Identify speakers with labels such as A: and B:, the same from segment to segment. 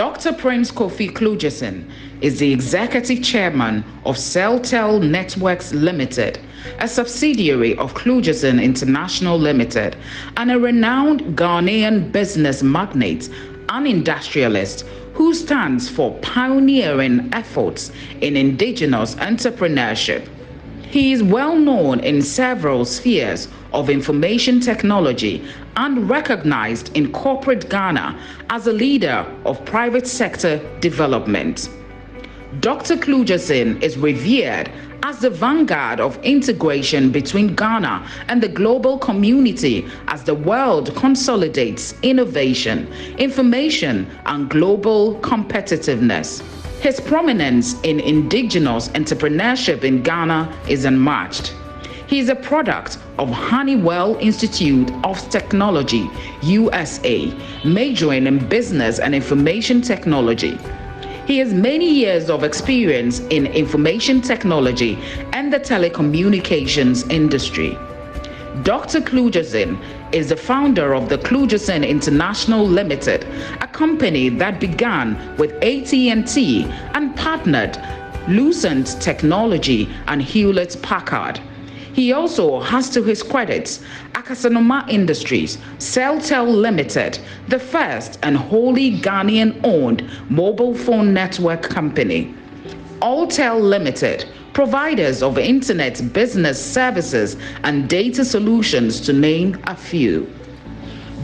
A: Dr. Prince Kofi Klugeson is the executive chairman of Celltel Networks Limited, a subsidiary of Klugeson International Limited, and a renowned Ghanaian business magnate and industrialist who stands for pioneering efforts in indigenous entrepreneurship. He is well known in several spheres of information technology and recognized in corporate Ghana as a leader of private sector development. Dr. Klugeson is revered as the vanguard of integration between Ghana and the global community as the world consolidates innovation, information, and global competitiveness. His prominence in indigenous entrepreneurship in Ghana is unmatched. He is a product of Honeywell Institute of Technology, USA, majoring in business and information technology. He has many years of experience in information technology and the telecommunications industry. Dr. Klugeson is the founder of the Klugeson International Limited, a company that began with AT&T and partnered Lucent Technology and Hewlett-Packard. He also has to his credits Akasanoma Industries, Celltel Limited, the first and wholly Ghanaian-owned mobile phone network company. Alltel Limited, providers of internet business services and data solutions, to name a few.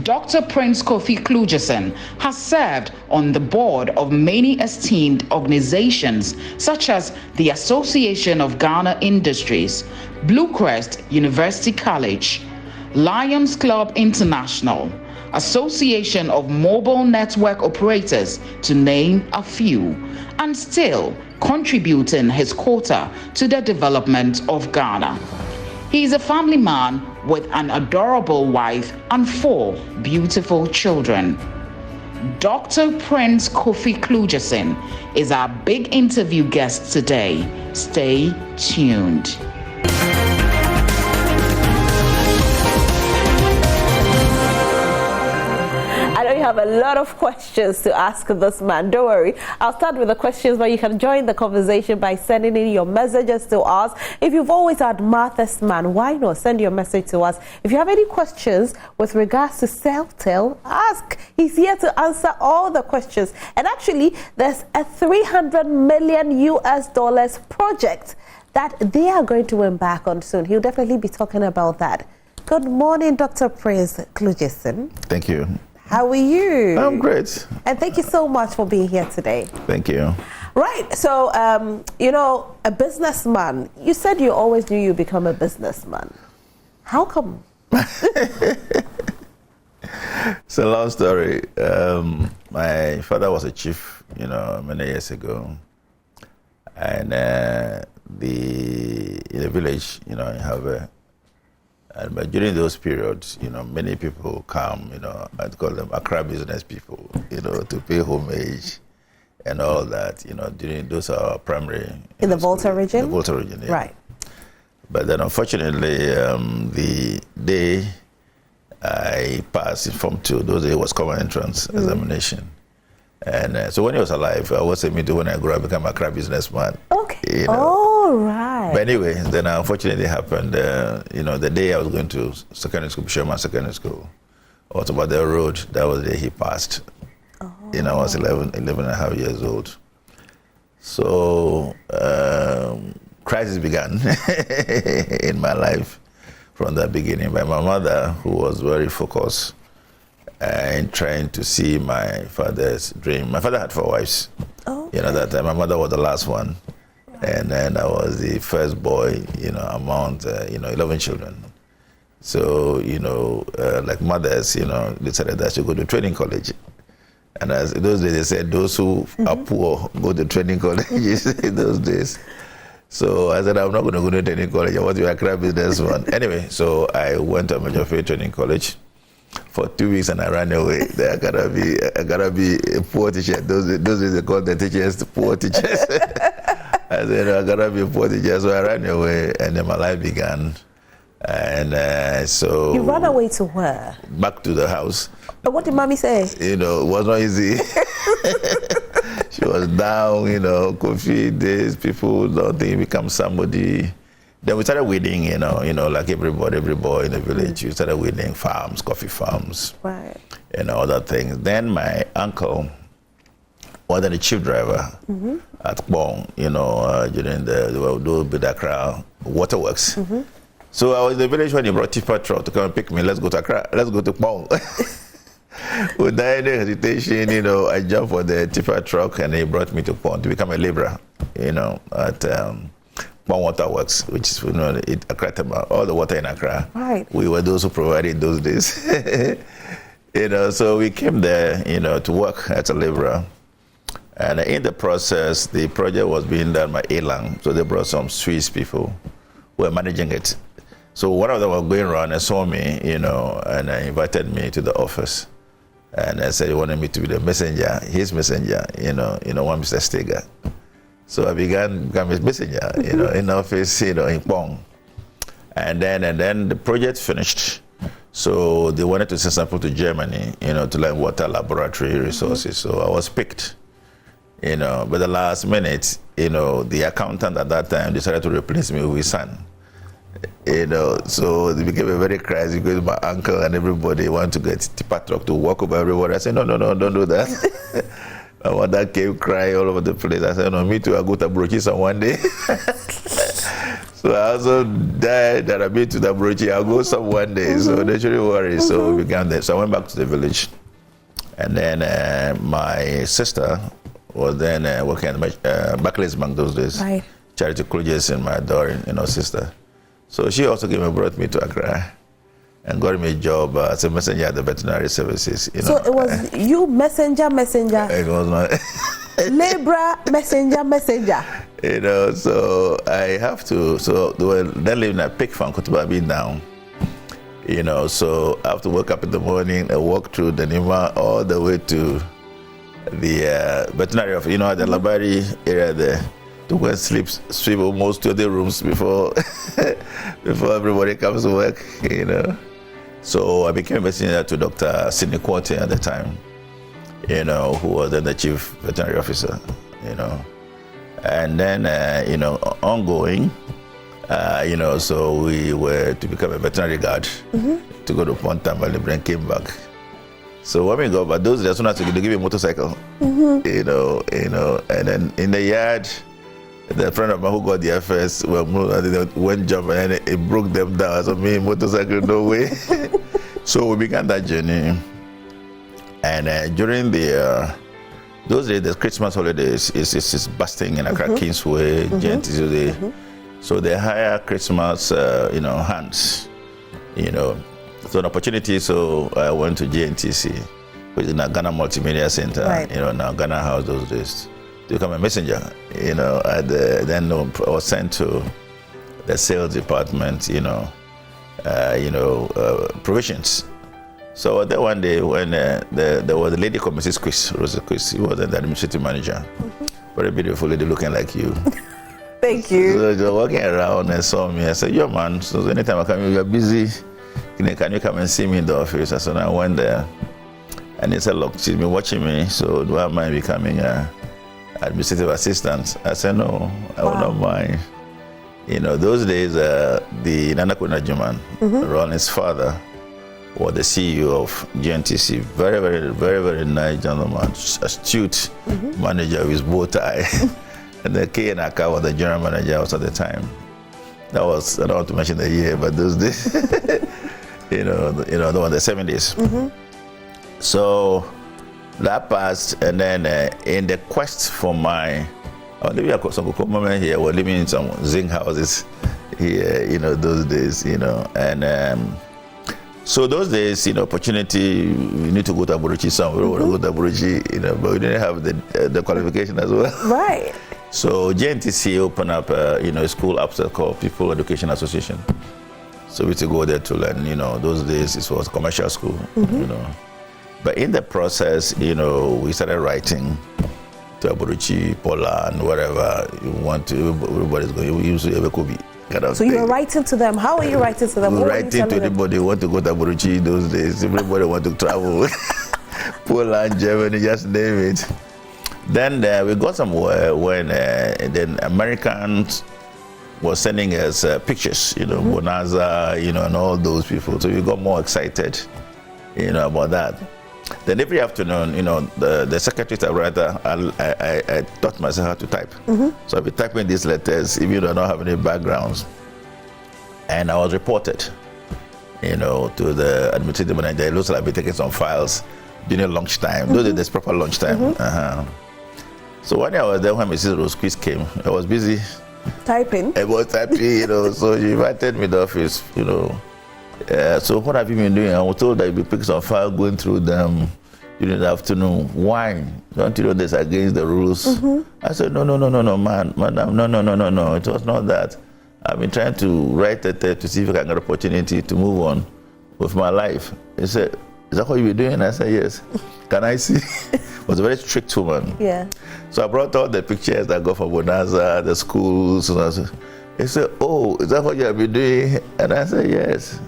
A: Dr. Prince Kofi Klugeson has served on the board of many esteemed organizations such as the Association of Ghana Industries, Bluecrest University College, Lions Club International, Association of Mobile Network Operators, to name a few, and still contributing his quota to the development of Ghana. He is a family man with an adorable wife and 4 beautiful children. Dr. Prince Kofi Klugeson is our big interview guest today. Stay tuned.
B: Have a lot of questions to ask this man. Don't worry, I'll start with the questions, but you can join the conversation by sending in your messages to us. If you've always admired this man, why not send your message to us? If you have any questions with regards to Celltel, ask. He's here to answer all the questions. And actually, there's a $300 million US project that they are going to embark on soon. He'll definitely be talking about that. Good morning, Dr. Prince Klugeson.
C: Thank you.
B: How are you?
C: I'm great.
B: And thank you so much for being here today.
C: Thank you.
B: Right. So, a businessman. You said you always knew you'd become a businessman. How come?
C: It's a long story. My father was a chief, many years ago. And in the village, you have but during those periods, many people come, I'd call them Accra business people, to pay homage and all that, during those are primary.
B: In the Volta region?
C: In the Volta region, yeah.
B: Right.
C: But then unfortunately, the day I passed in Form 2, those days was common entrance examination. And so when he was alive, I was aiming to, when I grew up, become a Accra businessman.
B: Okay. Oh, right.
C: But anyway, then unfortunately it happened, the day I was going to secondary school, Sherman Secondary School, or about the road, that was the day he passed. Oh. I was 11 and a half years old. So, crisis began in my life from the beginning by my mother, who was very focused and trying to see my father's dream. My father had 4 wives. Oh, okay. That time my mother was the last one. And then I was the first boy, among, 11 children. So, like mothers, decided that I should go to training college. And as in those days, they said those who are poor go to training colleges in those days. So I said, I'm not going to go to training college. I want to be a Accra businessman. Anyway, so I went to Major Training College for 2 weeks and I ran away. I gotta be a poor teacher. Those days they called the teachers poor teachers. I said, I gotta be a poor teacher. So I ran away and then my life began. And so...
B: You ran away to where?
C: Back to the house.
B: But what did mommy say?
C: You know, it was not easy. She was down, you know, Kofi days, people don't think you become somebody. Then we started weeding, you know, like every boy in the village. We started weeding farms, coffee farms,
B: right,
C: and other things. Then my uncle was the chief driver at Bong, you know, during the Bidakra waterworks. So I was in the village when he brought tipper truck to come and pick me. Let's go to Accra. Let's go to Bong. Without any hesitation, you know, I jumped on the tipper truck and he brought me to Bong to become a laborer, you know, at Bong Waterworks, which is, you know, Accra, all the water in Accra.
B: Right.
C: We were those who provided those days. You know, so we came there, you know, to work as a laborer. And in the process, the project was being done by Elang. So they brought some Swiss people who were managing it. So one of them was going around and saw me, you know, and invited me to the office. And I said he wanted me to be the messenger, his messenger, you know, one Mr. Steger. So I began to become his messenger, you know, in the office, you know, in Pong. And then the project finished. So they wanted to send sample to Germany, you know, to learn water laboratory resources. So I was picked, you know, but the last minute, you know, the accountant at that time decided to replace me with his son. You know, so it became a very crisis because my uncle and everybody wanted to get tipper truck to walk over everywhere. I said, no, don't do that. My mother came crying all over the place. I said, no, me too, I'll go to Brochis on one day. So I also died that I've been to the Brochi. I'll go some one day. So they shouldn't worry. So we began there. So I went back to the village. And then my sister was then working at Barclays Bank those days.
B: Right.
C: Charity Closes in my door, you know, sister. So she also brought me to Accra and got me a job as a messenger at the veterinary services. You know.
B: So it was you messenger.
C: It was not.
B: Labor, messenger.
C: You know, so I have to, so they were then living at Pick Farm, Kotubabi down. You know, so I have to wake up in the morning and walk through the Nima all the way to the veterinary office, you know, at the Labari area there. To go and sweep almost 20 rooms before everybody comes to work, you know. So I became a messenger to Dr. Sidney Quarte at the time, you know, who was then the chief veterinary officer, you know. And then, you know, ongoing, you know, so we were to become a veterinary guard to go to Pontam and then came back. So when we go, but those days, soon as they give me a motorcycle, you know, and then in the yard, the friend of mine who got there first went jump and it broke them down. So me, motorcycle, no way. So we began that journey. And during those days, the Christmas holidays is busting in Accra, Kingsway, GNTC Day. So they hire Christmas, you know, hands, you know. So an opportunity, so I went to GNTC, which is now Ghana Multimedia Center, right. You know, now Ghana House those days. To become a messenger, you know, then I was sent to the sales department, you know, provisions. So there one day when there was a lady called Mrs. Chris, Rosa Chris, she was the administrative manager, very beautiful lady looking like you.
B: Thank you.
C: So they were walking around and saw me. I said, "Yo, man, so anytime I come here, you're busy. Can you come and see me in the office?" I said, I went there, and he said, "Look, she's been watching me, so do I mind becoming administrative assistant?" I said, "No, I would not mind." You know, those days, the Nana Kunajuman, Ronnie's father, was the CEO of GNTC. Very, very, very, very nice gentleman, astute manager with his bow tie. And the K and Aka was the general manager at the time. That was, I don't want to mention the year, but those days, you know, the one the 70s. So that passed, and then in the quest for my, living at some moment here, we're living in some zinc houses here, you know, those days, you know, and so those days, you know, opportunity, we need to go to Aburuchi somewhere, we go to Aburuchi, you know, but we didn't have the qualification as well.
B: Right.
C: So GNTC opened up, you know, a school upstairs called People Education Association. So we had to go there to learn, you know, those days it was a commercial school, you know. But in the process, you know, we started writing to Aburuchi, Pola, and wherever you want to, everybody's going. We used to have a Kobe. kind of
B: So
C: thing.
B: you were writing to them. How were you writing to them? What were you
C: Writing
B: telling
C: to
B: them?
C: anybody who want to go to Buruchi those days. Everybody want to travel. Poland, Germany, just name it. Then we got somewhere when then Americans were sending us pictures, Bonanza, and all those people. So we got more excited, about that. Then every afternoon, the secretary typewriter, I taught myself how to type. So I'll be typing these letters, even though I don't have any backgrounds. And I was reported, to the administrative manager. It looks like I'll be taking some files during lunchtime. Those are this proper lunchtime. So one day I was there when Mrs. Rose Chris came. I was busy.
B: Typing?
C: I was typing, so she invited me to the office, so what have you been doing? I was told that you'll be picking some files, going through them during the afternoon. Why? Don't you know this against the rules? I said, no, madam, no. It was not that. I've been trying to write a test to see if I can get an opportunity to move on with my life. He said, is that what you've been doing? I said, yes. Can I see? Was a very strict woman.
B: Yeah.
C: So I brought all the pictures that I got from Bonanza, the schools. And he said, oh, is that what you have been doing? And I said, yes.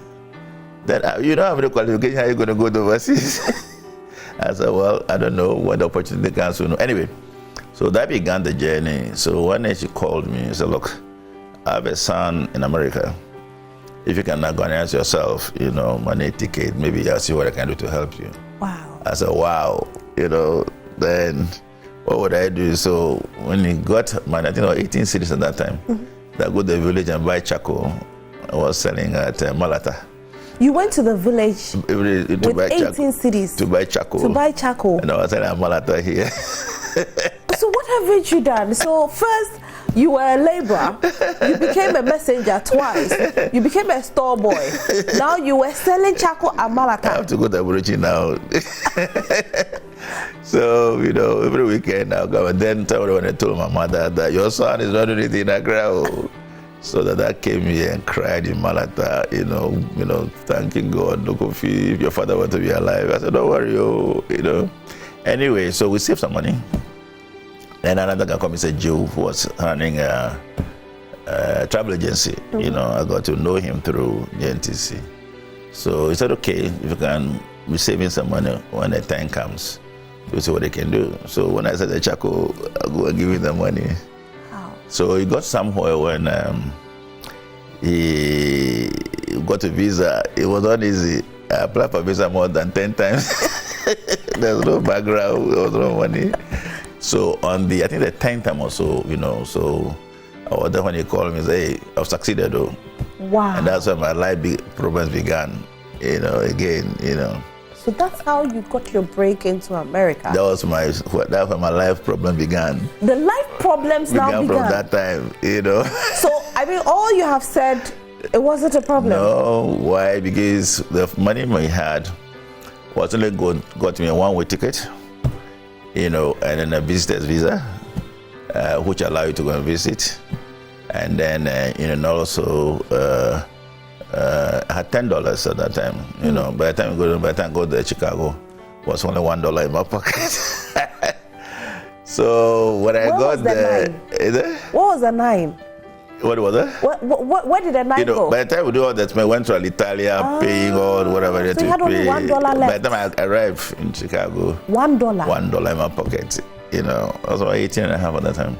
C: Then, you don't have any qualification, how are you going to go to overseas? I said, well, I don't know when the opportunity comes soon. Anyway, so that began the journey. So one day she called me and said, look, I have a son in America. If you can organize yourself, money, ticket, maybe I'll see what I can do to help you.
B: Wow.
C: I said, wow, then what would I do? So when he got my, I think I was 18 cities at that time, I go to the village and buy charcoal. I was selling at Malata.
B: You went to the village
C: to
B: with
C: buy
B: 18 cities
C: to buy charcoal.
B: To buy charcoal.
C: And I was selling at Malata here.
B: So what have you done? So first, you were a laborer. You became a messenger twice. You became a store boy. Now you were selling charcoal at Malata.
C: I have to go to Buruchi now. So, every weekend I'll go. And then when I told my mother that your son is not doing it in Accra. So that came here and cried in Malata, thanking God, look, if your father were to be alive. I said, don't worry, Anyway, so we saved some money. Then another guy called me, said Joe, who was running a travel agency. I got to know him through the NTC. So he said, okay, if you can be saving some money when the time comes, we'll see what they can do. So when I said the charcoal, I'll go and give him the money. So he got somewhere when he got a visa. It was not easy. I applied for visa more than 10 times. There's no background, there was no money. So on the 10th time or so, so I was there when he called me and said, hey, I've succeeded though.
B: Wow.
C: And that's when my life problems began, again.
B: So that's how you got your break into America.
C: That's when my life problem began.
B: The life problems now began
C: from that time,
B: So, all you have said, it wasn't a problem.
C: No, why? Because the money we had was only got me a one-way ticket, and then a visitor's visa, which allowed you to go and visit. And then, and also, I had $10 at that time. By the time I go to Chicago, it was only $1 in my pocket. So when I got there,
B: what was the 9?
C: What was that?
B: Where did the 9 go?
C: By the time we do all that, I went to Alitalia, paying all whatever they had to pay.
B: Only $1 left.
C: By the time I arrived in Chicago,
B: $1.
C: $1 in my pocket. I was about 18 and a half at that time.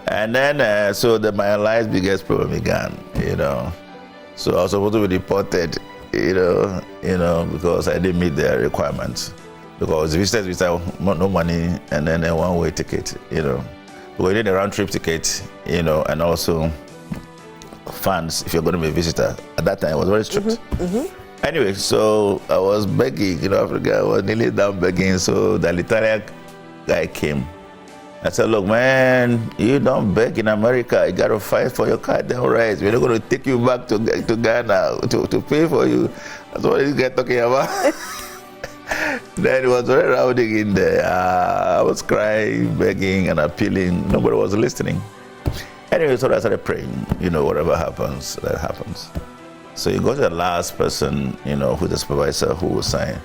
C: And then, so my life's biggest problem began. So I was supposed to be deported, because I didn't meet their requirements. Because the visitors visa, no money, and then a one-way ticket, We did a round-trip ticket, and also funds if you're going to be a visitor. At that time, it was very strict. Anyway, so I was begging, Africa, I was nearly down begging. So the Italian guy came. I said, look, man, you don't beg in America. You got to fight for your goddamn rights. We're not going to take you back to Ghana to pay for you. That's what this guy talking about. Then it was very rowdy in there. I was crying, begging, and appealing. Nobody was listening. Anyway, so I started praying. Whatever happens, that happens. So you go to the last person, who's the supervisor who will sign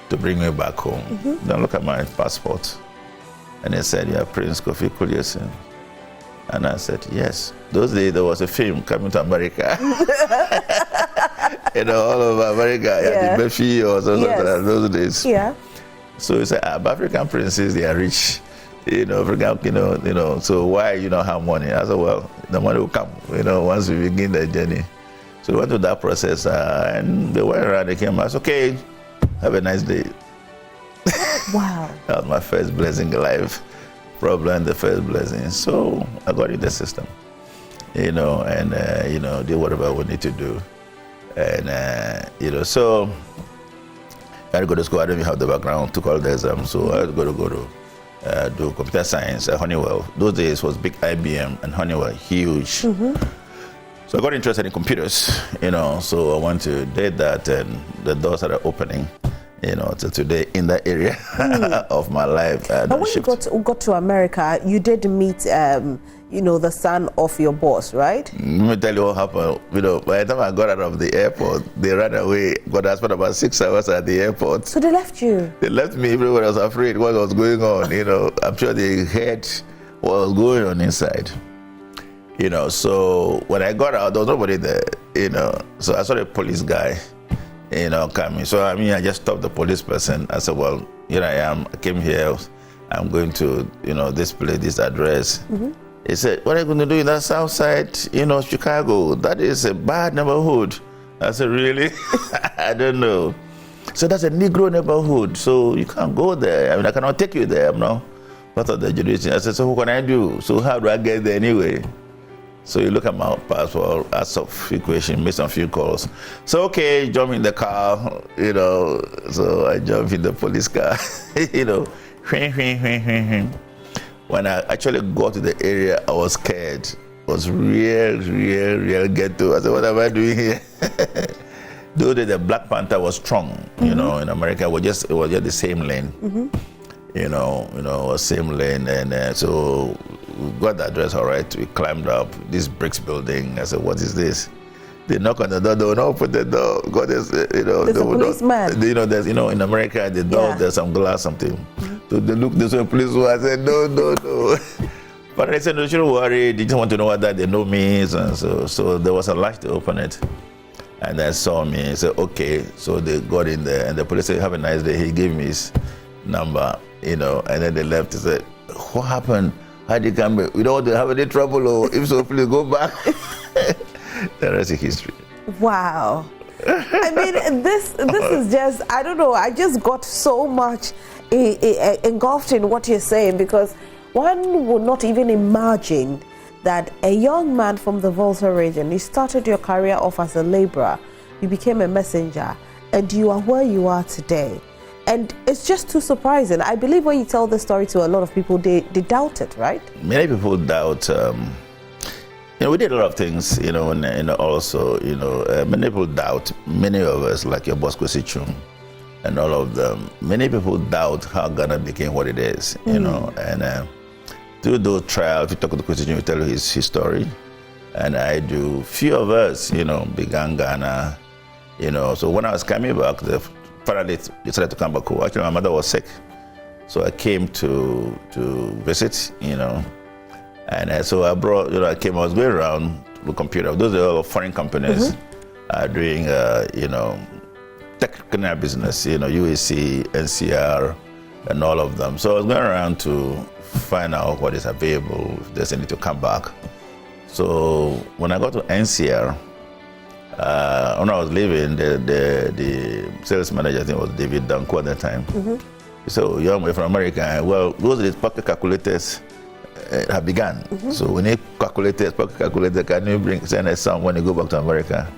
C: to bring me back home. Then look at my passport. And he said, yeah, Prince Kofi Kulyesin. And I said, yes. Those days there was a film coming to America. All over America, the Buffy or something like that, those days.
B: Yeah.
C: So he said, African princes, they are rich. African, so why you don't have money? I said, well, the money will come, once we begin the journey. So we went through that process, and they went around, they came, I said, okay, have a nice day.
B: Wow.
C: That was my first blessing in life. Problem, the first blessing. So I got in the system, and did whatever we need to do. And, so I had to go to school. I didn't even have the background to call the exam, so I had to go to do computer science at Honeywell. Those days was big IBM and Honeywell, huge. So I got interested in computers, so I went to did that, and the doors started opening, to today in that area of my life.
B: But when you got to America, you did meet, the son of your boss, right?
C: Let me tell you what happened. By the time I got out of the airport, they ran away. I spent about 6 hours at the airport.
B: So they left you?
C: They left me. Everyone was afraid what was going on. I'm sure they heard what was going on inside. So when I got out, there was nobody there. So I saw the police guy, coming. So I just stopped the police person. I said, well, here I am. I came here. I'm going to, this place, this address. He said, what are you going to do in that south side, Chicago? That is a bad neighborhood. I said, really? I don't know. So that's a Negro neighborhood, so you can't go there. I cannot take you there. I'm not part of the jurisdiction. I said, so what can I do? So how do I get there anyway? So you look at my passport, ask of equation, make some few calls. So okay, jump in the car, so I jump in the police car, When I actually got to the area, I was scared. It was real ghetto. I said, what am I doing here? Though the Black Panther was strong, in America, it was just the same lane. It was same lane. And so we got the address all right. We climbed up this bricks building. I said, what is this? They knock on the door, they will not open the door. God is,
B: there's a policeman.
C: There's, in America, the door, there's some glass, something. So they look this way, police. I said, no. But I said, no, you shouldn't worry. They just want to know what that they know means. And so there was a latch to open it. And they saw me and said, okay. So they got in there, and the police said, have a nice day. He gave me his number, and then they left. He said, what happened? How did you come back? We don't want to have any trouble, or if so, please go back. The rest is history.
B: Wow. I mean, this is just, I don't know, I just got so much engulfed in what you're saying, because one would not even imagine that a young man from the Volta region, you started your career off as a laborer, you became a messenger, and you are where you are today. And it's just too surprising. I believe when you tell the story to a lot of people, they doubt it, right?
C: Many people doubt. We did a lot of things, and also, many people doubt. Many of us, like your boss, Kwesi and all of them, many people doubt how Ghana became what it is, and through those trials, we talk to Kwesi, we tell his story, and I do. Few of us, began Ghana, so when I was coming back, finally decided to come back home. Actually, my mother was sick, so I came to visit, and so I brought, I was going around with computer. Those are all foreign companies doing, technical business, UAC, NCR, and all of them. So I was going around to find out what is available, if there's any to come back. So when I got to NCR, when I was leaving, the sales manager, I think it was David Danko at that time. So young way from America, well, those are the pocket calculators have begun. So we need calculators, pocket calculators. Can you send us some when you go back to America?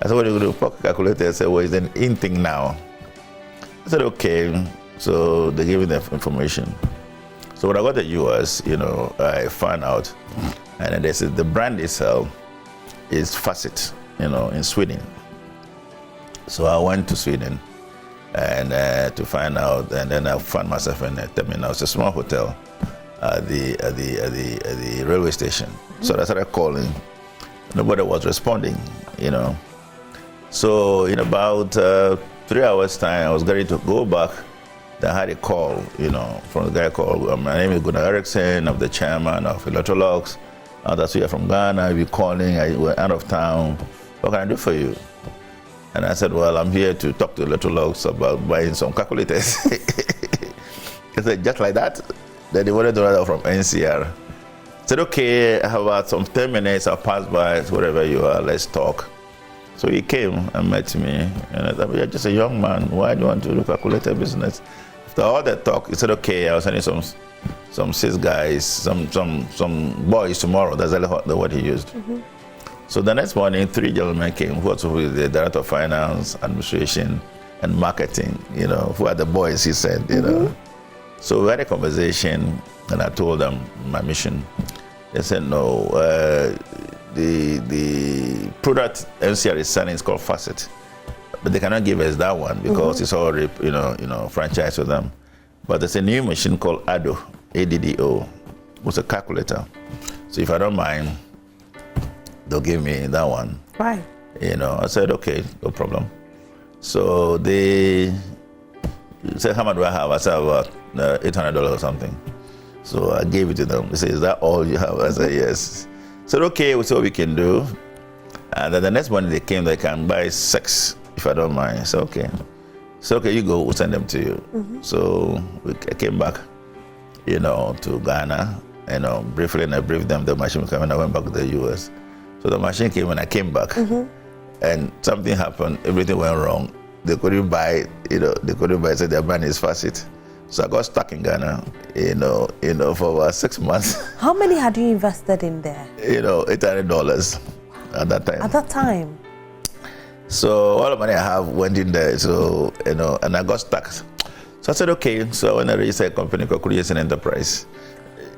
C: I said, what are you going to do? Pocket calculator. I said, well, it's an in thing now. I said, okay. So they gave me the information. So when I got to the US, I found out, and then they said the brand itself is Facet, in Sweden. So I went to Sweden and to find out, and then I found myself in a terminal. It's a small hotel at the railway station. So I started calling. Nobody was responding, So in about 3 hours time, I was ready to go back. Then I had a call, from the guy called, my name is Gunnar Eriksson, I'm the chairman of Electrolux. That's you're from Ghana, you're calling, we're out of town. What can I do for you? And I said, well, I'm here to talk to Little Logs about buying some calculators. He said, just like that? Then they wanted to write out from NCR. I said, okay, I have about some 10 minutes, I'll pass by, wherever you are, let's talk. So he came and met me, and I thought, you're just a young man, why do you want to do calculator business? After all that talk, he said, okay, I'll send you some 6 guys, some boys tomorrow. That's exactly what he used. Mm-hmm. So the next morning, 3 gentlemen came, who was the director of finance, administration, and marketing, who are the boys, he said, So we had a conversation, and I told them my mission. They said, no, the product NCR is selling is called Facet, but they cannot give us that one because it's already, franchise with them. But there's a new machine called ADDO, ADDO, which is a calculator. So if I don't mind, they'll give me that one.
B: Right.
C: I said, okay, no problem. So they said, how much do I have? I said, about $800 or something. So I gave it to them. They said, is that all you have? I said, yes. I said, okay, we'll see what we can do. And then the next morning they came, they can buy 6, if I don't mind. I said, okay. So, okay, you go, we'll send them to you. Mm-hmm. So I came back, to Ghana, briefly, and I briefed them. The machine came and I went back to the US. So the machine came and I came back, and something happened, everything went wrong. They couldn't buy, so their brand is Facet. So I got stuck in Ghana, for about 6 months.
B: How many had you invested in there?
C: $800 at that time.
B: At that time?
C: So all the money I have went in there, so, and I got stuck. So I said, okay, so when I registered a company called Creation Enterprise,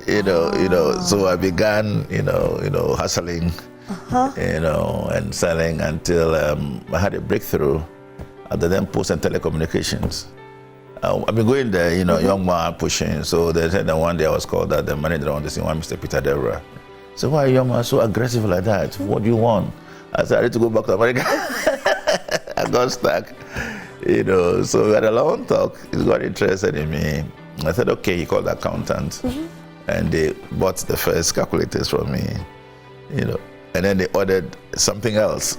C: so I began, hustling, and selling until I had a breakthrough at the then Post and Telecommunications. I've been going there, young man pushing. So they said that one day I was called that the manager on this thing, one Mr. Peter Devra. So why are you young man so aggressive like that? What do you want? I said, I need to go back to America. I got stuck, So we had a long talk. He got interested in me. I said, okay. He called the accountant, and they bought the first calculators from me, and then they ordered something else.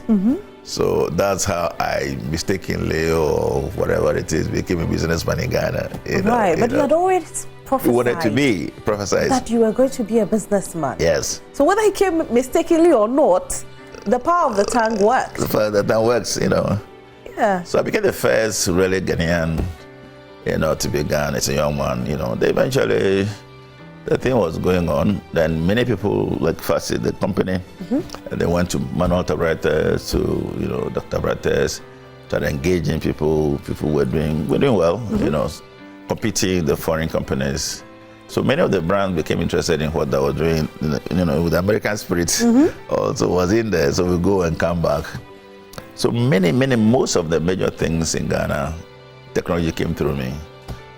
C: So that's how I mistakenly, or whatever it is, became a businessman in Ghana.
B: Right, but you had always prophesied.
C: You wanted to be prophesied
B: that you were going to be a businessman.
C: Yes.
B: So whether he came mistakenly or not, the power of the tongue works.
C: The power of the tongue works,
B: Yeah.
C: So I became the first really Ghanaian, to be Ghanaian as a young man. They eventually, the thing was going on. Then many people like Facet, the company, and they went to manual typewriters, to doctor typewriters, started engaging people. People were doing well, competing with the foreign companies. So many of the brands became interested in what I was doing, with the American spirit also was in there. So we go and come back. So most of the major things in Ghana, technology came through me.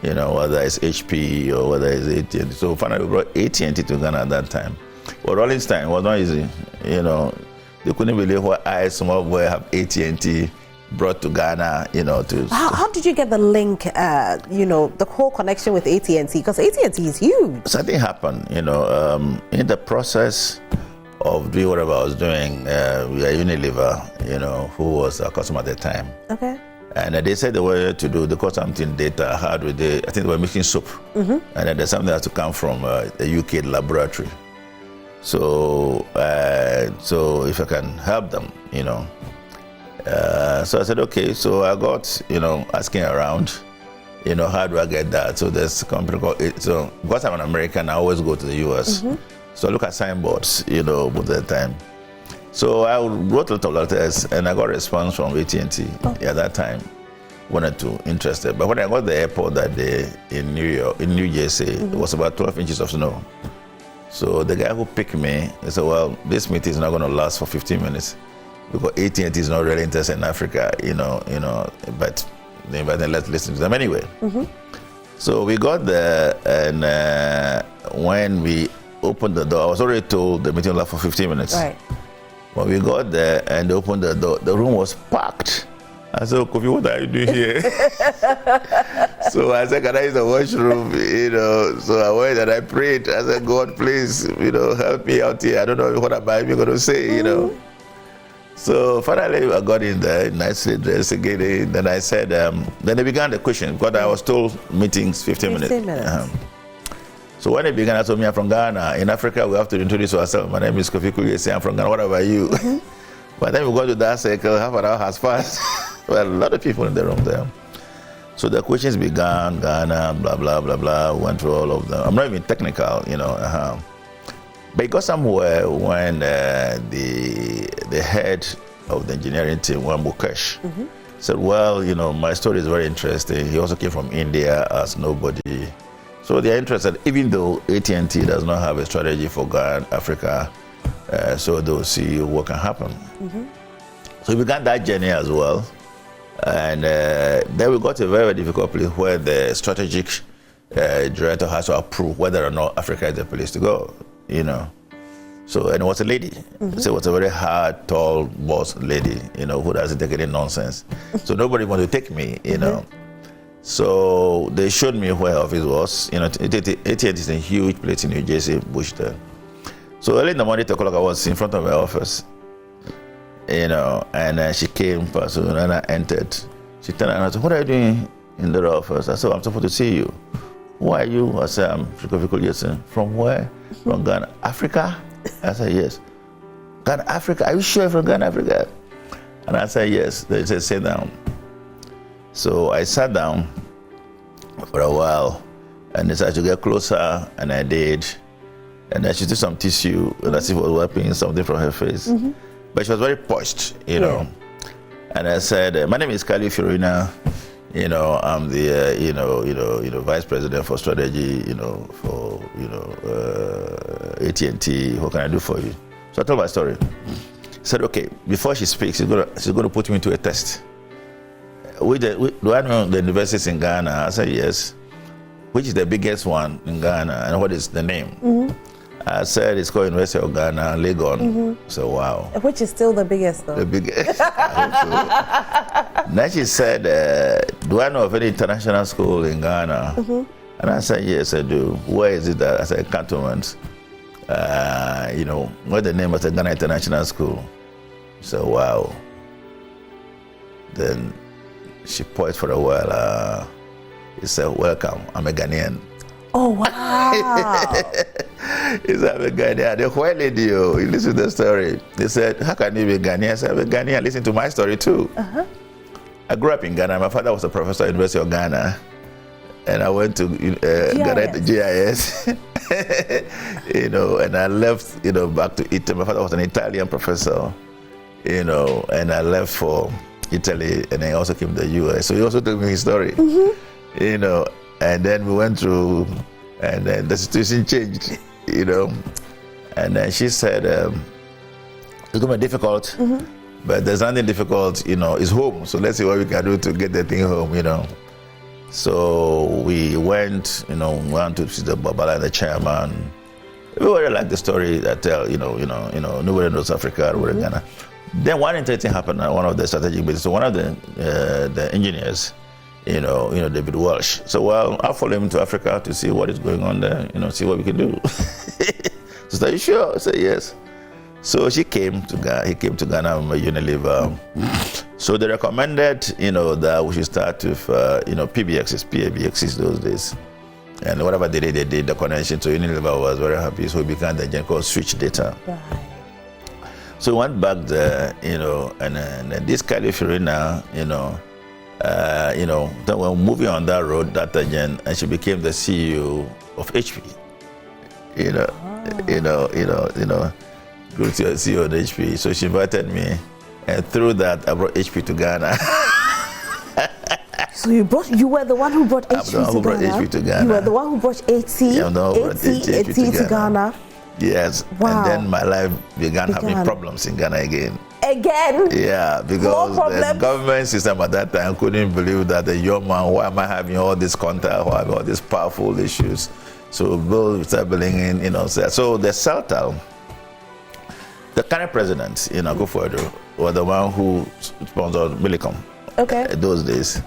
C: Whether it's HP or whether it's AT&T. So finally we brought AT&T to Ghana at that time. But Rolling Stone was not easy. They couldn't believe what I, small boy, have AT&T brought to Ghana, to...
B: How did you get the link, the whole connection with AT&T? Because AT&T is huge.
C: Something happened, in the process of doing whatever I was doing, we are Unilever, who was a customer at the time.
B: Okay.
C: And they said they were to do, they got something data, I think they were making soap. And then there's something that has to come from a UK laboratory. So if I can help them, so I said, okay. So I got, asking around, how do I get that? So there's a company called, so because I'm an American, I always go to the US. So I look at signboards, most of the time. So I wrote a lot of letters, and I got a response from AT&T at that time. Interested. But when I got to the airport that day in New Jersey, it was about 12 inches of snow. So the guy who picked me, he said, well, this meeting is not going to last for 15 minutes because AT&T is not really interested in Africa, but then let's listen to them anyway. So we got there, and when we opened the door, I was already told the meeting would last for 15 minutes.
B: Right.
C: When we got there and they opened the door, the room was packed. I said, Kofi, what are you doing here? So I said, can I use the washroom? So I went and I prayed. I said, God, please, help me out here. I don't know what am I going to say, So finally I got in there, nicely dressed again. Then I said, then they began the question, because I was told meetings 15 minutes.
B: 15 minutes.
C: So when they began, I told me, I'm from Ghana. In Africa, we have to introduce ourselves. My name is Kofi Kuyesi. I'm from Ghana. What about you? By the time we got to that circle, half an hour has passed. Well, a lot of people in the room there. So the questions began, Ghana, blah, blah, blah, blah. We went through all of them. I'm not even technical, But it got somewhere when the head of the engineering team, Juan Mukesh, said, well, my story is very interesting. He also came from India as nobody. So they're interested, even though AT&T does not have a strategy for Ghana, Africa, so they'll see what can happen. So we began that journey as well. And then we got to a very, very difficult place where the strategic director has to approve whether or not Africa is the place to go, So, and it was a lady. So it was a very hard, tall, boss lady, who doesn't take any nonsense. So nobody wanted to take me, So they showed me where her office was. AT&T is a huge place in New Jersey, Bush there. So early in the morning, 8 o'clock, I was in front of her office, and she came, and I entered. She turned around and I said, what are you doing in the office? I said, I'm supposed to see you. Who are you? I said, I'm Kofi Kuyesi. From where? From Ghana. Africa? I said, yes. Ghana, Africa? Are you sure you're from Ghana, Africa? And I said, yes. They said, sit down. So I sat down for a while and decided to get closer, and I did. And then she took some tissue, and as if it was wiping something from her face. But she was very poised, And I said, my name is Kali Fiorina. I'm the vice president for strategy, for AT&T. What can I do for you? So I told my story. She said, okay, before she speaks, she's going to put me into a test. Do I know the universities in Ghana? I said, yes. Which is the biggest one in Ghana, and what is the name? I said, it's called University of Ghana, Legon. So, wow.
B: Which is still the biggest, though.
C: The biggest. I hope so. Then she said, do I know of any international school in Ghana? And I said, yes, I do. Where is it? I said, Cantonment. What's the name of the Ghana International School? So, wow. Then she paused for a while. He said, welcome, I'm a Ghanaian.
B: Oh, wow.
C: He said, I'm a Ghanaian. The white lady, you listen to the story. They said, how can you be Ghanaian? I said, I'm a Ghanaian. Listen to my story too. I grew up in Ghana. My father was a professor at the University of Ghana. And I went to Ghana GIS. And I left, back to Italy. My father was an Italian professor, and I left for Italy, and I also came to the US. So he also told me his story, and then we went through, and then the situation changed, and then she said, it's going to be difficult, but there's nothing difficult, it's home. So let's see what we can do to get the thing home, So we went, went to see the Babala and the chairman. We really like the story that tell, nobody knows Africa, nobody Ghana. Then one interesting happened at one of the strategic meetings. So one of the engineers, David Walsh. So, well, I'll follow him to Africa to see what is going on there, see what we can do. So, are you sure? I said, yes. So he came to Ghana with Unilever. So they recommended, that we should start with, PABXs those days. And whatever they did the connection. So Unilever was very happy. So we began the gen called Switch Data. Right. So we went back there, and this Kali Fiorina, then we're moving on that road, that again, and she became the CEO of HP. Grew to CEO of HP. So she invited me, and through that, I brought HP to Ghana.
B: So you were the one who brought HP to Ghana. You were the one who brought AT to Ghana.
C: Yes.
B: Wow.
C: And then my life began having problems in Ghana again.
B: Again?
C: Yeah, because the government system at that time couldn't believe that a young man, why am I having all this contact, why am I all these powerful issues? So Bill started bringing in, so the Celltel, the current president, Akufo-Addo, was the one who sponsored Millicom. those days.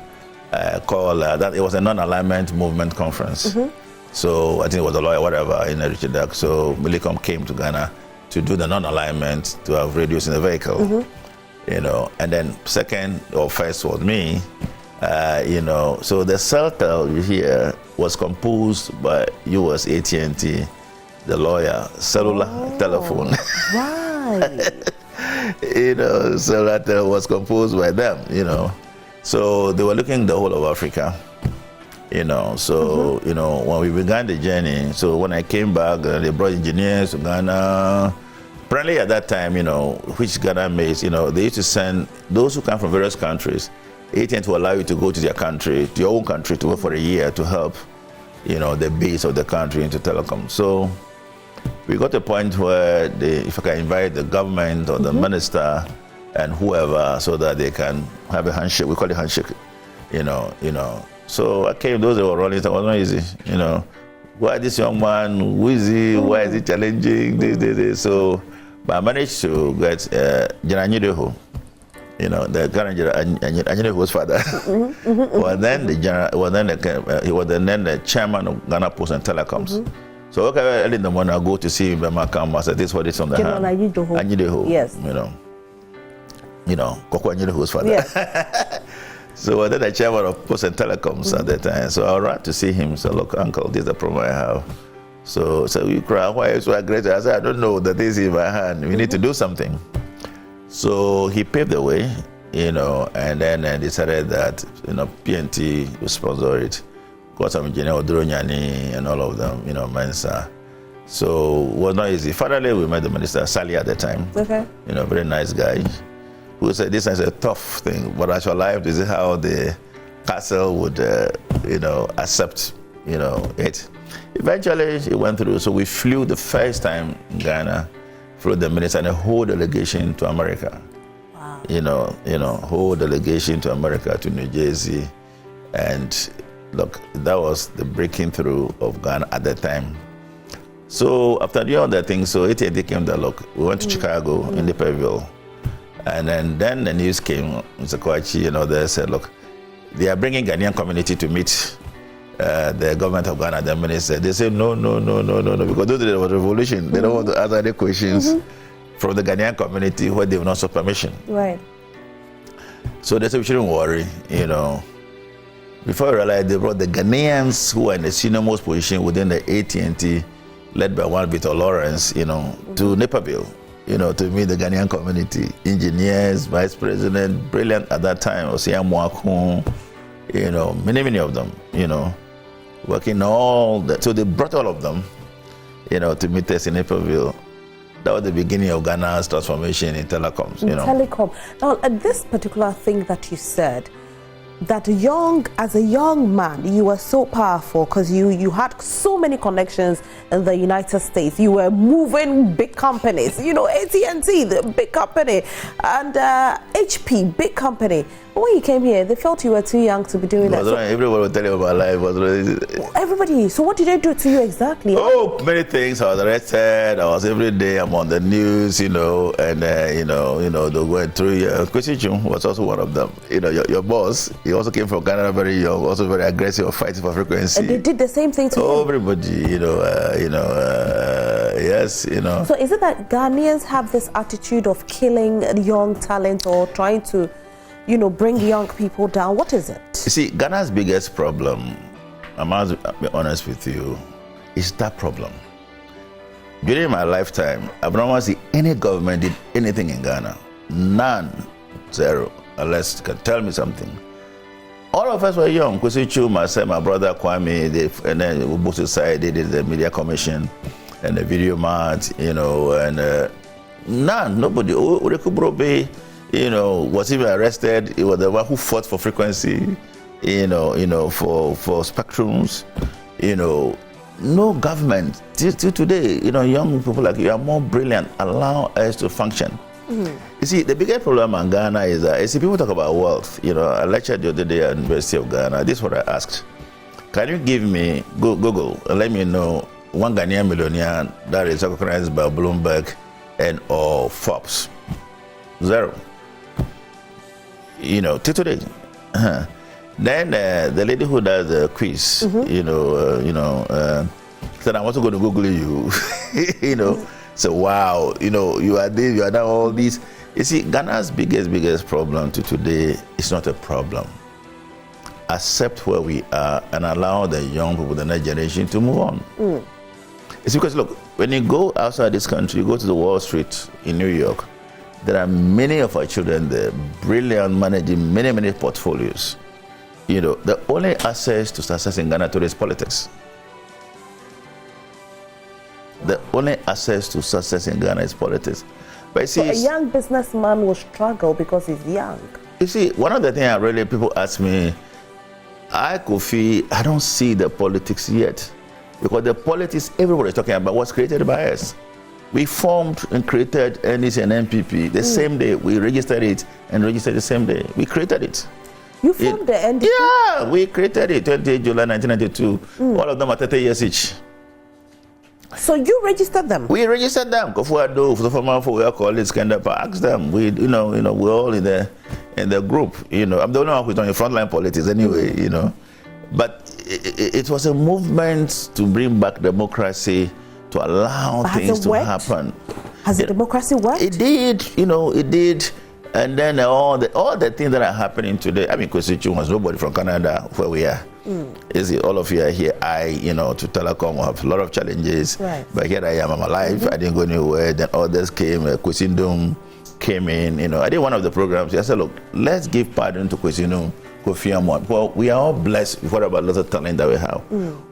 C: Called that it was a non-alignment movement conference. So I think it was a lawyer, whatever, in Richard Duck. So Millicom came to Ghana to do the non-alignment to have radios in the vehicle. And then second or first was me. So the Celltel you hear was composed by US AT&T, the lawyer, cellular telephone.
B: Right.
C: So that was composed by them. So they were looking the whole of Africa. When we began the journey, so when I came back, they brought engineers to Ghana. Apparently at that time, which Ghana makes, they used to send those who come from various countries. AT&T to allow you to go to their country, to your own country, to work for a year to help, the base of the country into telecom. So we got to a point where if I can invite the government or the minister and whoever, so that they can have a handshake. We call it handshake, So I came, those that were running, it was not easy, Why this young man, who is he, why is he challenging, this. So, but I managed to get General the current Anyideho's father. He was then the chairman of Ghana Post and Telecoms. So early in the morning I go to see him, I said, this is what is on the hand. Anyideho.
B: Yes.
C: Koko Anyideho's father.
B: Yes.
C: So then the chairman of Post and Telecoms at that time. So I ran to see him. So look, uncle, this is the problem I have. So you cry, why are you so aggressive? I said, I don't know that this is in my hand. We need to do something. So he paved the way, and then decided that, PNT will sponsor it. Got some engineer, Oduronyani, and all of them, Mensa. So it was not easy. Finally, we met the minister, Sally, at the time.
B: Okay.
C: Very nice guy, who said this is a tough thing, but actual life, this is how the castle would, accept, it. Eventually, it went through. So we flew the first time in Ghana, flew the minister and a whole delegation to America. Wow. Whole delegation to America, to New Jersey. And look, that was the breaking through of Ghana at that time. So after doing all that thing, so AT&T came to look. We went to Chicago, in Naperville. And then the news came, Mr. Kwachi, they said, look, they are bringing Ghanaian community to meet the government of Ghana, the minister. They said, no, because those days was revolution. They don't want to answer any questions from the Ghanaian community where they will not have permission.
B: Right.
C: So they said, we shouldn't worry, Before I realized, they brought the Ghanaians who are in the senior-most position within the AT&T, led by one Victor Lawrence, to Naperville, to meet the Ghanaian community. Engineers, vice president, brilliant at that time, Osia Mwakun, many of them, working all that. So they brought all of them, to meet us in Naperville. That was the beginning of Ghana's transformation in telecoms,
B: Telecom. Now, this particular thing that you said, that as a young man, you were so powerful because you had so many connections in the United States. You were moving big companies, AT&T, the big company, and HP, big company. But when you came here, they felt you were too young to be doing that.
C: So, everybody would tell you about life.
B: Everybody. So what did they do to you exactly?
C: Oh, many things. I was arrested. I was every day. I'm on the news, and they went through. Kwesi Chum was also one of them. Your boss. He also came from Ghana, very young, also very aggressive, fighting for frequency.
B: And they did the same thing to you.
C: Everybody, yes,
B: So is it that Ghanaians have this attitude of killing young talent or trying to, bring young people down? What is it?
C: You see, Ghana's biggest problem, I must be honest with you, is that problem. During my lifetime, I've never seen any government did anything in Ghana. None. Zero. Unless you can tell me something. All of us were young. Kwesi Chum, myself, my brother Kwame, and then we both decided they did the media commission and the video mart, and none, nobody. Oreku Brobe, was even arrested. He was the one who fought for frequency, for spectrums, no government. Till today, young people like you are more brilliant. Allow us to function. You see, the biggest problem in Ghana is that, people talk about wealth. I lectured the other day at the University of Ghana. This is what I asked. Can you give me, Google, and let me know one Ghanaian millionaire that is recognized by Bloomberg and or Forbes? Zero. Till today. Then the lady who does the quiz, said, "I'm also going to Google you." So wow, you are this, you are that, all these. You see, Ghana's biggest problem to today is not a problem. Accept where we are and allow the young people, the next generation, to move on. It's because, look, when you go outside this country, you go to the Wall Street in New York, there are many of our children there, brilliant, managing many portfolios. The only access to success in Ghana today is politics. The only access to success in Ghana is politics. But see,
B: so a young businessman will struggle because he's young.
C: You see, one of the things people ask me, Kofi, I don't see the politics yet. Because the politics everybody is talking about was created by us. We formed and created NDC and MPP the same day. We registered it and registered the same day. We created it.
B: You formed the NDC?
C: Yeah, we created it 28 July 1992. All of them are 30 years each.
B: So you registered them?
C: We registered them. We are colleagues, ask them. We're all in the group. I'm the only one who's on the frontline politics anyway. But it was a movement to bring back democracy, to allow things to happen.
B: Has the democracy worked?
C: It did. It did. And then all the things that are happening today. I mean, Constitution was nobody from Canada where we are. Is it all of you are here? To Telecom, we have a lot of challenges.
B: Right.
C: But here I am, I'm alive. I didn't go anywhere. Then others came. Kwesindum came in. I did one of the programs. I said, look, let's give pardon to Kwesindum, Kofi Amon. Well, we are all blessed with whatever lots of talent that we have.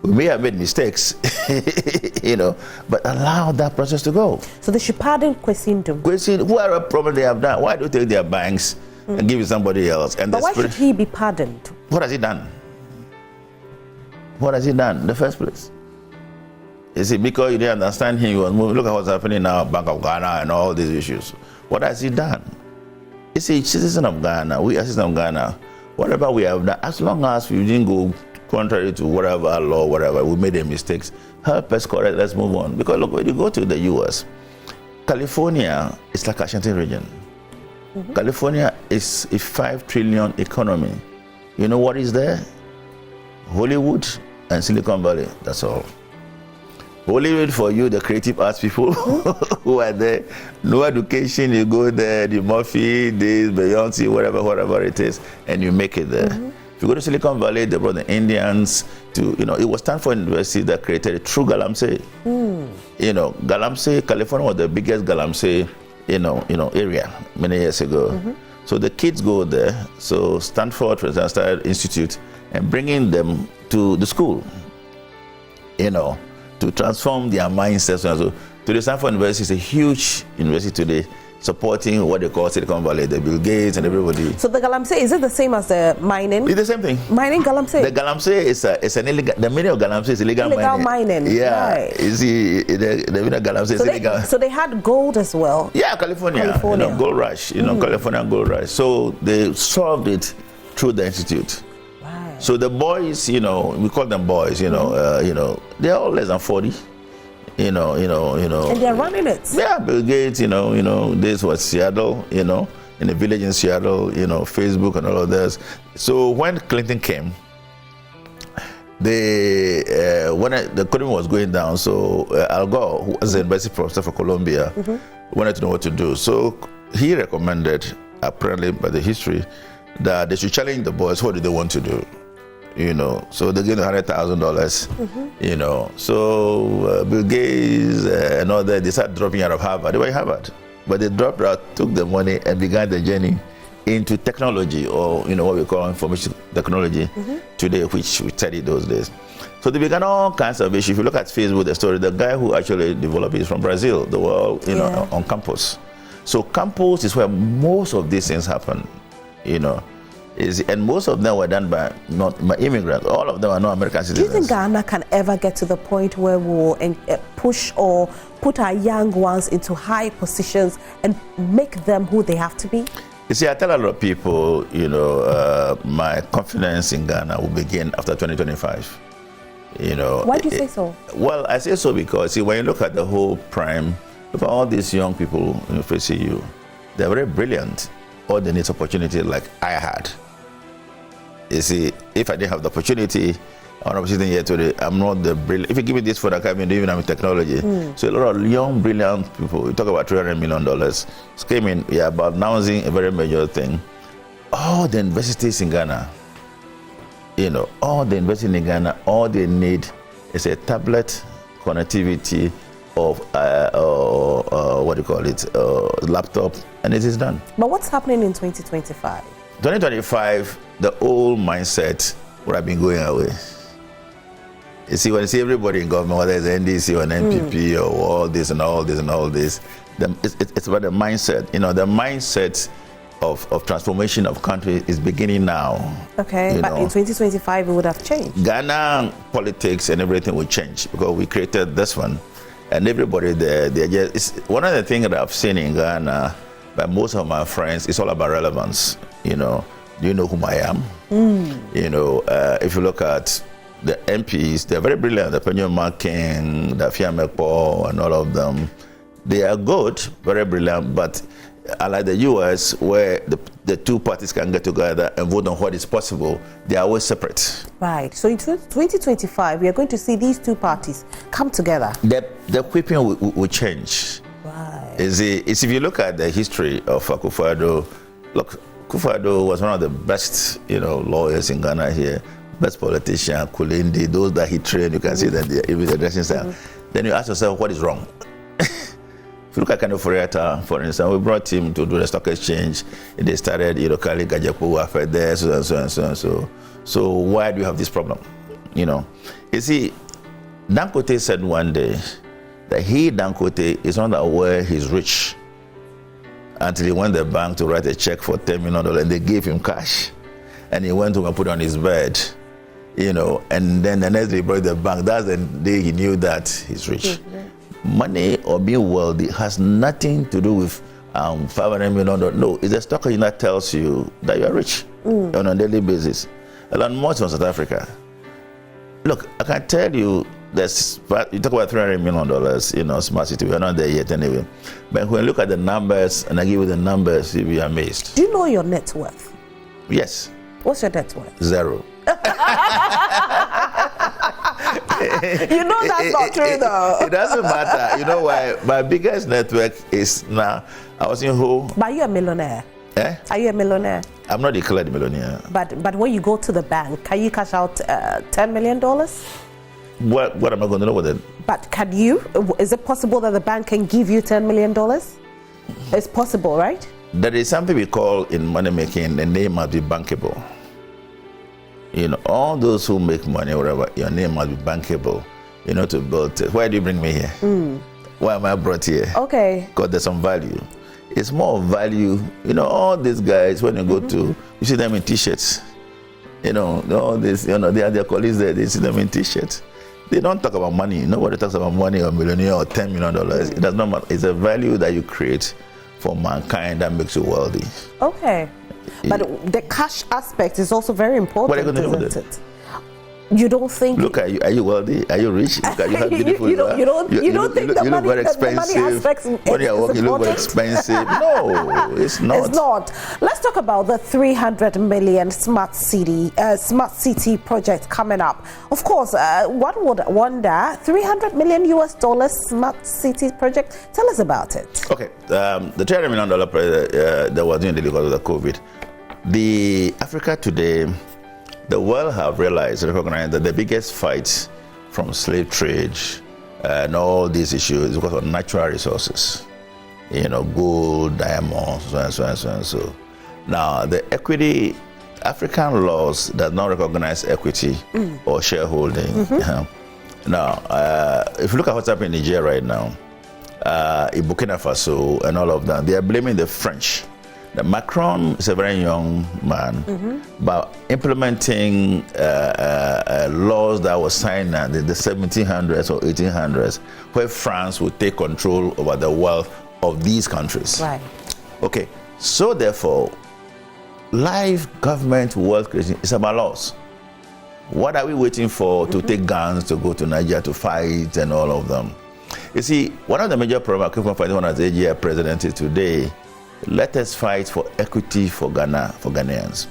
C: We may have made mistakes, but allow that process to go.
B: So they should pardon Kwesindum.
C: Whoever problem they have done, why do they take their banks and give it somebody else? And
B: but why should he be pardoned?
C: What has he done? What has he done in the first place? Is it because you didn't understand him? You was moving. Look at what's happening now, Bank of Ghana and all these issues. What has he done? Is he a citizen of Ghana? We are citizens of Ghana. Whatever we have done, as long as we didn't go contrary to whatever law, whatever, we made the mistakes, help us correct, let's move on. Because look, when you go to the US, California is like Ashanti region. California is a 5 trillion economy. You know what is there? Hollywood and Silicon Valley, that's all. Hollywood for you, the creative arts people who are there. No education, you go there, the Murphy, this, Beyonce, whatever it is, and you make it there. If you go to Silicon Valley, they brought the Indians to, it was Stanford University that created a true Galamsey. Galamsey, California was the biggest Galamsey, area many years ago. So the kids go there. So Stanford, for example, started institute and bringing them to the school, to transform their mindsets. So today, Stanford University is a huge university today, supporting what they call Silicon Valley, the Bill Gates and everybody.
B: So the Galamsey, is it the same as the mining?
C: It's the same thing.
B: Mining Galamsey?
C: The Galamsey is an illegal, the meaning of Galamsey is illegal
B: mining.
C: Yeah,
B: right.
C: You see, the meaning of Galamsey is illegal.
B: So they had gold as well?
C: Yeah, California. Gold rush, California gold rush. So they solved it through the institute. So the boys, we call them boys, they're all less than 40, And
B: they're running it.
C: Yeah, Bill Gates, this was Seattle, in a village in Seattle, Facebook and all of this. So when Clinton came, when the economy was going down, so Al Gore, who was the university professor for Columbia, wanted to know what to do. So he recommended, apparently by the history, that they should challenge the boys. What do they want to do? So they gave them $100,000. So Bill Gates and all that, they started dropping out of Harvard. They were in Harvard, but they dropped out, took the money, and began the journey into technology, or what we call information technology today, which we studied those days. So they began all kinds of issues. If you look at Facebook, the story, the guy who actually developed it is from Brazil. They were, on campus. So campus is where most of these things happen, and most of them were done by immigrants. All of them are not American citizens.
B: Do you think Ghana can ever get to the point where we'll push or put our young ones into high positions and make them who they have to be?
C: You see, I tell a lot of people, my confidence in Ghana will begin after 2025.
B: Why do you say so?
C: Well, I say so because, when you look at the whole prime, look at all these young people facing you, they're very brilliant. All they need opportunity like I had. You see, if I didn't have the opportunity, I'm sitting here today, I'm not the brilliant. If you give me this phone, I can't even do even technology. So a lot of young, brilliant people, we talk about $300 million, came in, about announcing a very major thing. All the universities in Ghana, all the universities in Ghana, all they need is a tablet connectivity of, what do you call it, laptop, and it is done.
B: But what's happening in 2025?
C: 2025, the old mindset would have been going away. You see, when you see everybody in government, whether it's NDC or an NPP or all this and all this and all this, it's about the mindset. The mindset of transformation of country is beginning now. Okay,
B: but in 2025 it would have changed.
C: Ghana politics and everything will change because we created this one, and everybody there, it's one of the things that I've seen in Ghana by most of my friends. It's all about relevance. Do you know whom I am? If you look at the MPs, they're very brilliant. The Penyoma King, the Fiamekpo, and all of them, they are good, very brilliant, but unlike the US, where the two parties can get together and vote on what is possible, they are always separate.
B: Right. So in 2025, we are going to see these two parties come together.
C: The whipping will change.
B: Right.
C: If you look at the history of Akufo-Addo, look, Akufo-Addo was one of the best, lawyers in Ghana here, best politician, Kulindi, those that he trained, you can see that even the dressing style. Then you ask yourself, what is wrong? If you look at Kano Furiata, for instance, we brought him to do the stock exchange. They started, Kali Gajapu affair there, so and so and so and so. So why do you have this problem? You see, Dangote said one day that Dangote, is not aware he's rich until he went to the bank to write a check for $10 million and they gave him cash. And he went home and put it on his bed, and then the next day he brought the bank. That's the day he knew that he's rich. Money or being wealthy has nothing to do with $500 million. No, it's the stock exchange that tells you that you are rich on a daily basis. Elon Musk from South Africa. Look, I can tell you, you talk about $300 million, smart city. We're not there yet anyway. But when you look at the numbers, and I give you the numbers, you'll be amazed.
B: Do you know your net worth?
C: Yes.
B: What's your net worth?
C: 0.
B: You know that's not true though.
C: It doesn't matter. You know why? My biggest network is now, I was in who?
B: But are you a millionaire? Are you a millionaire?
C: I'm not declared a millionaire.
B: But when you go to the bank, can you cash out $10 million?
C: What am I going to know with it?
B: But can you? Is it possible that the bank can give you $10 million? It's possible, right?
C: There is something we call in money making, the name must be bankable. All those who make money, whatever, your name must be bankable, to build it. Why do you bring me here? Why am I brought here?
B: Okay.
C: Because there's some value. It's more value. All these guys, when you go to, you see them in t-shirts. All this, they are their colleagues there, they see them in t-shirts. They don't talk about money. Nobody talks about money or millionaire or $10 million. It does not matter. It's a value that you create for mankind that makes you wealthy.
B: Okay. But the cash aspect is also very important.
C: What are you going to do with it?
B: You don't think?
C: Look, are you wealthy? Are you rich? Look, you have beautiful.
B: You don't think the money,
C: very expensive.
B: The money aspect
C: when you're working, you look very expensive. No, it's not.
B: It's not. Let's talk about the 300 million smart city project coming up. Of course, one would wonder, $300 million smart city project. Tell us about it.
C: Okay, the $300 million project that was doing because of the COVID. The Africa today. The world have recognized that the biggest fights from slave trade and all these issues is because of natural resources. Gold, diamonds, so and so and so and so. Now, the equity, African laws does not recognize equity or shareholding. Now, if you look at what's happening in Nigeria right now, in Burkina Faso and all of that, they are blaming the French. The Macron is a very young man, but implementing laws that were signed in the 1700s or 1800s, where France would take control over the wealth of these countries.
B: Right.
C: Okay, so therefore, live government wealth creation is about laws. What are we waiting for to take guns to go to Nigeria to fight and all of them? You see, one of the major problems I keep on fighting when I was 8-year president is today, let us fight for equity for Ghana, for Ghanaians.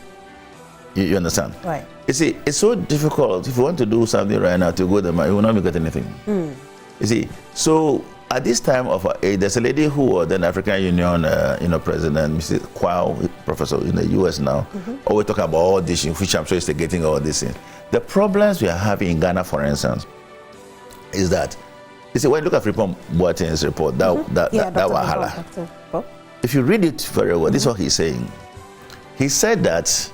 C: You understand?
B: Right.
C: You see, it's so difficult if you want to do something right now to go there, you will not get anything. You see, so at this time of our age, there's a lady who was then African Union, president, Mrs. Kwao, professor in the U.S. now. Always talking about all this, which I'm sure is getting all this in. The problems we are having in Ghana, for instance, is that you see when you look at Frimpong Boateng's report, that wahala. If you read it very well, this is what he's saying. He said that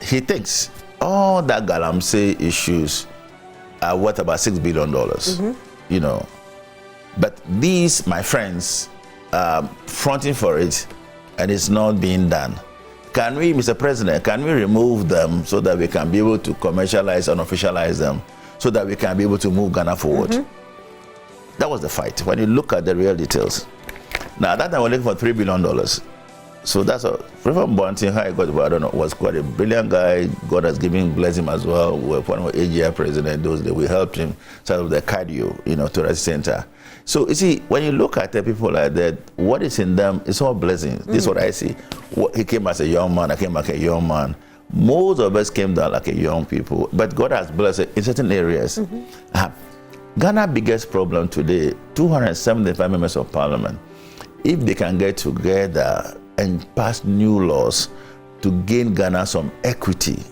C: he thinks all that Galamsey issues are worth about $6 billion. You know, but these, my friends, fronting for it, and it's not being done. Can we, Mr. President, can we remove them so that we can be able to commercialize and officialize them, so that we can be able to move Ghana forward? That was the fight. When you look at the real details. Now, at that time, we're looking for $3 billion. So that's a Frimpong Boateng, how I got about, I don't know, was quite a brilliant guy. God has given bless him as well. We were one of the AGI president those days. We helped him set up the cardio, tourist center. So you see, when you look at the people like that, what is in them is all blessings. This is what I see. He came as a young man, I came like a young man. Most of us came down like a young people, but God has blessed in certain areas. Ghana's biggest problem today, 275 members of parliament, if they can get together and pass new laws to gain Ghana some equity,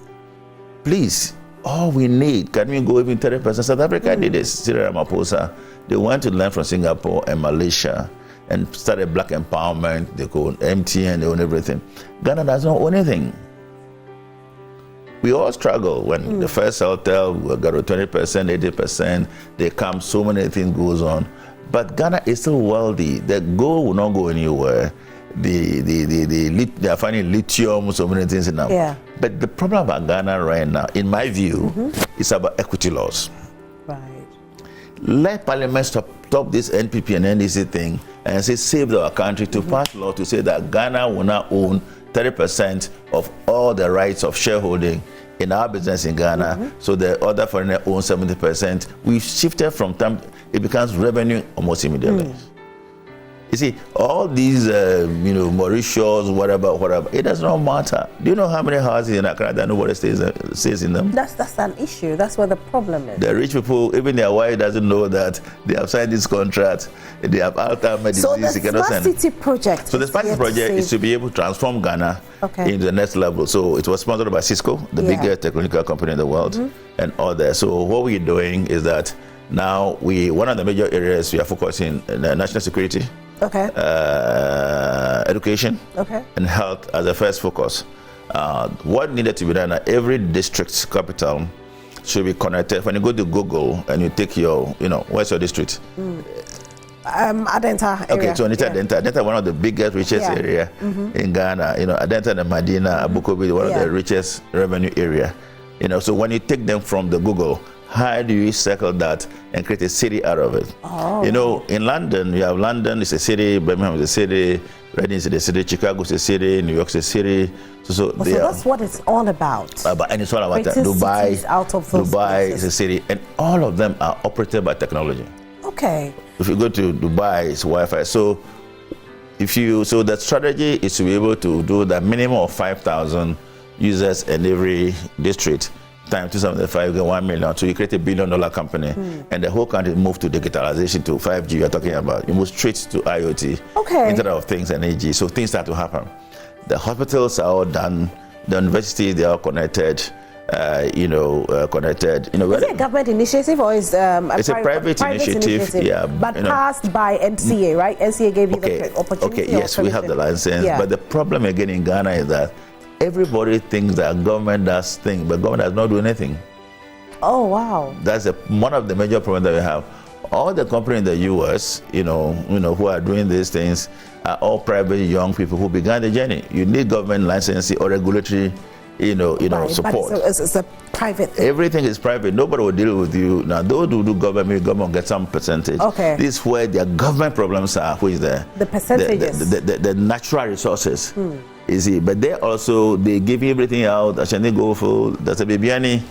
C: please, all we need, can we go even 30%? South Africa did this, Cyril Ramaphosa. They went to learn from Singapore and Malaysia and started black empowerment. They own MTN, they own everything. Ghana doesn't own anything. We all struggle when the first Celltel, we got to 20%, 80%, they come, so many things goes on. But Ghana is still wealthy. The gold will not go anywhere. They are finding lithium, so many things in them.
B: Yeah.
C: But the problem about Ghana right now, in my view, is about equity laws.
B: Right.
C: Let Parliament stop this NPP and NDC thing and say save our country to pass law to say that Ghana will not own 30% of all the rights of shareholding in our business in Ghana, so the other foreigner owns 70%. We've shifted from time, it becomes revenue almost immediately. You see, all these, Mauritius, whatever, it does not matter. Do you know how many houses in Accra that nobody stays in them?
B: That's an issue. That's where the problem is.
C: The rich people, even their wife doesn't know that they have signed this contract. They have Alzheimer's disease.
B: So the Smart City project.
C: So the Smart City project is to be able to transform Ghana into the next level. So it was sponsored by Cisco, the biggest technical company in the world, and all that. So what we're doing is that now one of the major areas we are focusing on national security. Education and health as the first focus. What needed to be done at every district capital should be connected. When you go to Google and you take your, where's your district?
B: Adenta area.
C: Okay, so Adenta, one of the biggest, richest area in Ghana. Adenta and Medina, Abukobi, one of the richest revenue area. So when you take them from the Google, how do you circle that and create a city out of it? In London, you have London is a city, Birmingham is a city, Reading is a city, Chicago is a city, New York is a city. So
B: that's what it's all about.
C: And it's all about that. Dubai is a city, and all of them are operated by technology.
B: Okay.
C: If you go to Dubai, it's Wi-Fi. So the strategy is to be able to do the minimum of 5,000 users in every district. Time 275, you get 1 million. So you create $1 billion company, and the whole country move to digitalization, to 5G. You're talking about you move straight to IoT, Internet of Things, and AG. So things start to happen. The hospitals are all done. The universities, they are connected. Connected. Is
B: it a government initiative or is
C: it's a private initiative? Yeah,
B: but passed by NCA, right? NCA gave you the opportunity.
C: Okay, yes, we have the license, but the problem again in Ghana is that everybody thinks that government does things, but government does not do anything.
B: Oh, wow.
C: That's one of the major problems that we have. All the companies in the U.S., who are doing these things are all private young people who began the journey. You need government licensing or regulatory, support.
B: But it's a private thing.
C: Everything is private. Nobody will deal with you. Now, those who do government get some percentage.
B: Okay.
C: This is where their government problems are, which is the
B: percentages.
C: The natural resources. But they give everything out. Ashani Gofo, that's a Bibiani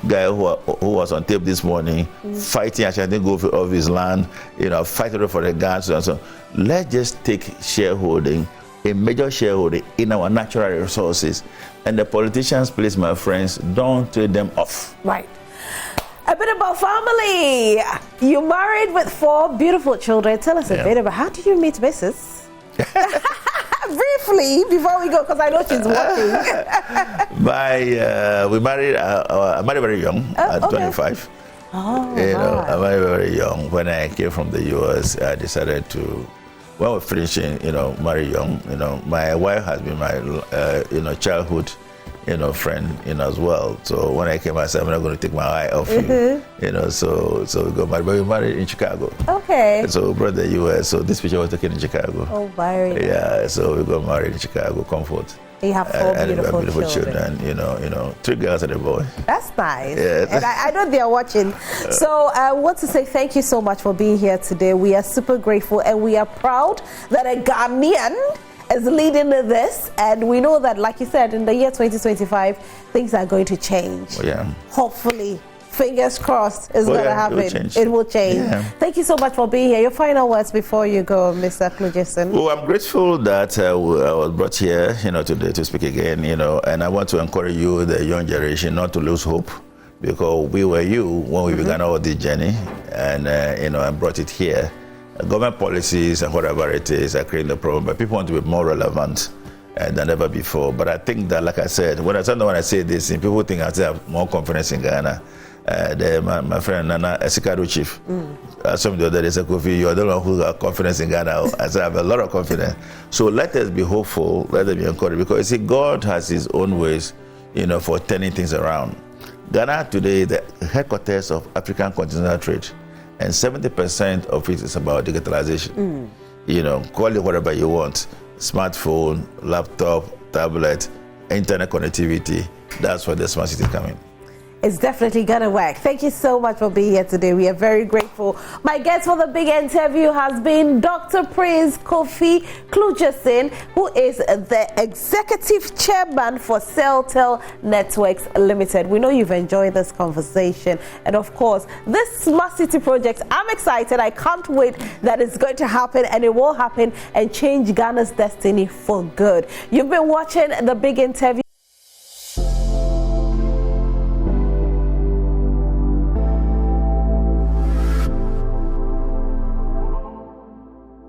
C: guy who was on tape this morning, fighting Ashani Gofo of his land, fighting for the guns and so on. Let's just take shareholding a major shareholder in our natural resources. And the politicians, please, my friends, don't trade them off.
B: Right. A bit about family. You married with 4 beautiful children. Tell us a bit about how did you meet Mrs.? Briefly, before we go, because I know she's working.
C: We married. I married very young, at 25.
B: Oh,
C: I married very young. When I came from the US, I decided to. When we're finishing, marry young. My wife has been my, childhood, friend, as well. So when I came, I said, I'm not going to take my eye off you, So we got married. But we married in Chicago.
B: Okay.
C: So we brought the US. So this picture was taken in Chicago.
B: Oh, very nice.
C: Yeah. So we got married in Chicago, Comfort.
B: You have 4 beautiful children.
C: 3 girls and a boy.
B: That's nice.
C: Yes.
B: And I know they are watching. So I want to say thank you so much for being here today. We are super grateful and we are proud that a Ghanaian is leading this. And we know that, like you said, in the year 2025, things are going to change.
C: Yeah.
B: Hopefully. Fingers crossed it's going to happen. It will change.
C: Yeah.
B: Thank you so much for being here. Your final words before you go, Mr. Klugeson.
C: Well, I'm grateful that I was brought here, today to speak again, and I want to encourage you, the young generation, not to lose hope, because we were you when we began all this journey, and, I brought it here. Government policies and whatever it is are creating the problem, but people want to be more relevant than ever before. But I think that, like I said, when I say this, people think I have more confidence in Ghana. My friend Nana Esikado Chief, some the other day said, Kofi, you're the one who got confidence in Ghana. I said, I have a lot of confidence. So let us be hopeful, let us be encouraged, because you see, God has his own ways, for turning things around. Ghana today is the headquarters of African continental trade, and 70% of it is about digitalization. Call it whatever you want, smartphone, laptop, tablet, internet connectivity. That's where the smart city is coming.
B: It's definitely gonna work. Thank you so much for being here today. We are very grateful. My guest for the big interview has been Dr. Prince Kofi Klugeson, who is the executive chairman for Celltel Networks Limited. We know you've enjoyed this conversation, and of course, this smart city project, I'm excited. I can't wait that it's going to happen, and it will happen and change Ghana's destiny for good. You've been watching the big interview.